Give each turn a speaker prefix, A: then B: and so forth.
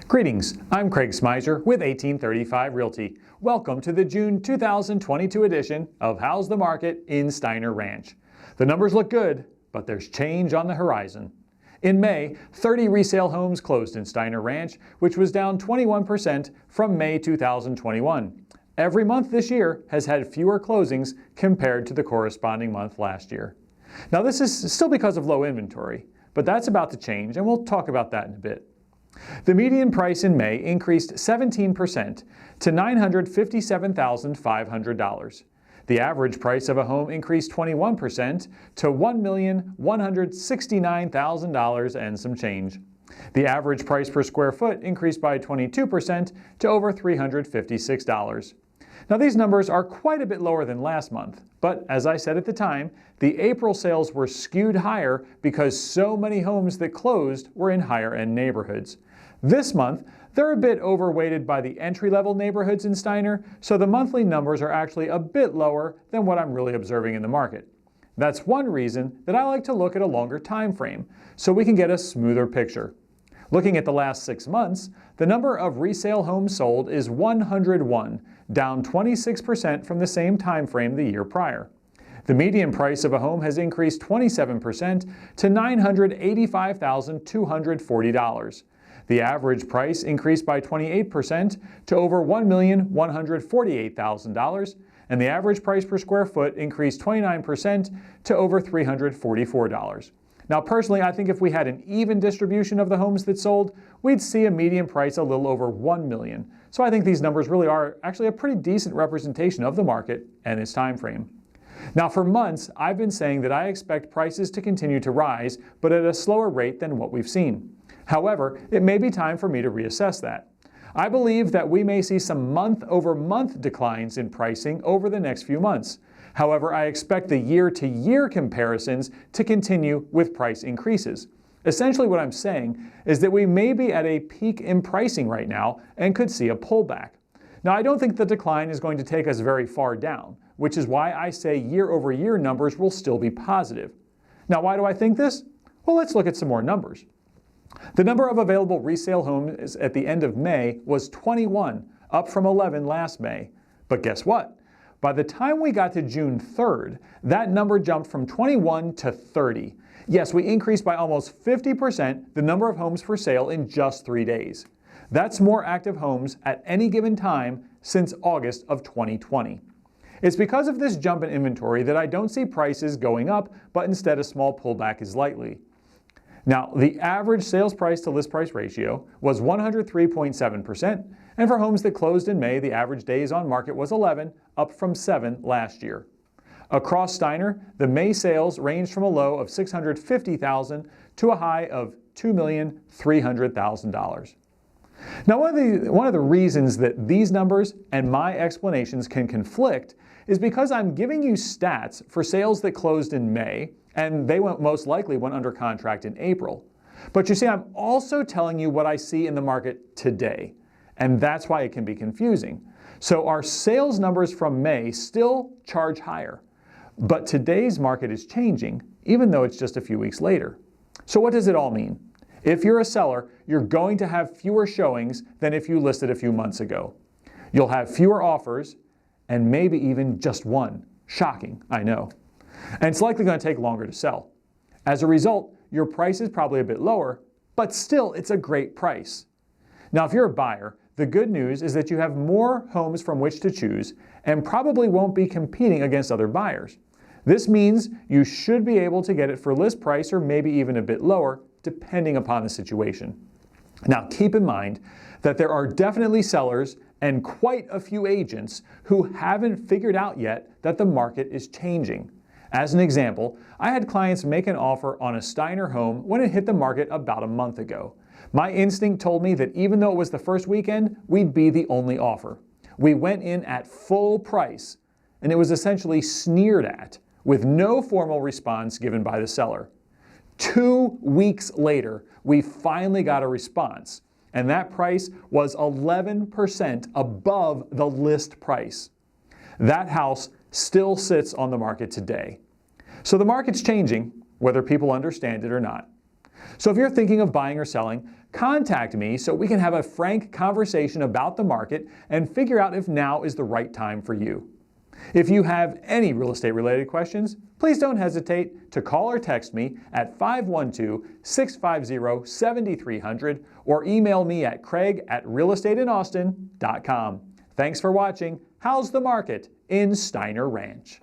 A: Greetings, I'm Craig Smyser with 1835 Realty. Welcome to the June 2022 edition of How's the Market in Steiner Ranch. The numbers look good, but there's change on the horizon. In May, 30 resale homes closed in Steiner Ranch, which was down 21% from May 2021. Every month this year has had fewer closings compared to the corresponding month last year. Now this is still because of low inventory, but that's about to change, and we'll talk about that in a bit. The median price in May increased 17% to $957,500. The average price of a home increased 21% to $1,169,000 and some change. The average price per square foot increased by 22% to over $356. Now these numbers are quite a bit lower than last month, but as I said at the time, the April sales were skewed higher because so many homes that closed were in higher end neighborhoods. This month, they're a bit overweighted by the entry-level neighborhoods in Steiner, so the monthly numbers are actually a bit lower than what I'm really observing in the market. That's one reason that I like to look at a longer time frame, so we can get a smoother picture. Looking at the last 6 months, the number of resale homes sold is 101, down 26% from the same time frame the year prior. The median price of a home has increased 27% to $985,240. The average price increased by 28% to over $1,148,000, and the average price per square foot increased 29% to over $344. Now personally, I think if we had an even distribution of the homes that sold, we'd see a median price a little over $1 million. So I think these numbers really are actually a pretty decent representation of the market and its time frame. Now for months, I've been saying that I expect prices to continue to rise, but at a slower rate than what we've seen. However, it may be time for me to reassess that. I believe that we may see some month-over-month declines in pricing over the next few months. However, I expect the year-to-year comparisons to continue with price increases. Essentially what I'm saying is that we may be at a peak in pricing right now and could see a pullback. Now I don't think the decline is going to take us very far down, which is why I say year-over-year numbers will still be positive. Now why do I think this? Well, let's look at some more numbers. The number of available resale homes at the end of May was 21, up from 11 last May. But guess what? By the time we got to June 3rd, that number jumped from 21 to 30. Yes, we increased by almost 50% the number of homes for sale in just 3 days. That's more active homes at any given time since August of 2020. It's because of this jump in inventory that I don't see prices going up, but instead a small pullback is likely. Now, the average sales price to list price ratio was 103.7%, and for homes that closed in May, the average days on market was 11, up from 7 last year. Across Steiner, the May sales ranged from a low of $650,000 to a high of $2,300,000. Now, one of the reasons that these numbers and my explanations can conflict is because I'm giving you stats for sales that closed in May, and they most likely went under contract in April. But you see, I'm also telling you what I see in the market today, and that's why it can be confusing. So our sales numbers from May still charge higher, but today's market is changing, even though it's just a few weeks later. So what does it all mean? If you're a seller, you're going to have fewer showings than if you listed a few months ago. You'll have fewer offers, and maybe even just one. Shocking, I know. And it's likely going to take longer to sell. As a result, your price is probably a bit lower, but still it's a great price. Now if you're a buyer, the good news is that you have more homes from which to choose and probably won't be competing against other buyers. This means you should be able to get it for list price or maybe even a bit lower, depending upon the situation. Now keep in mind that there are definitely sellers and quite a few agents who haven't figured out yet that the market is changing. As an example, I had clients make an offer on a Steiner home when it hit the market about a month ago. My instinct told me that even though it was the first weekend, we'd be the only offer. We went in at full price, and it was essentially sneered at, with no formal response given by the seller. 2 weeks later, we finally got a response, and that price was 11% above the list price. That house still sits on the market today. So the market's changing, whether people understand it or not. So if you're thinking of buying or selling, Contact me so we can have a frank conversation about the market and figure out if now is the right time for you. If you have any real estate related questions, please don't hesitate to call or text me at 512-650-7300 or email me at craig@realestateinAustin.com. Thanks for watching How's the Market in Steiner Ranch.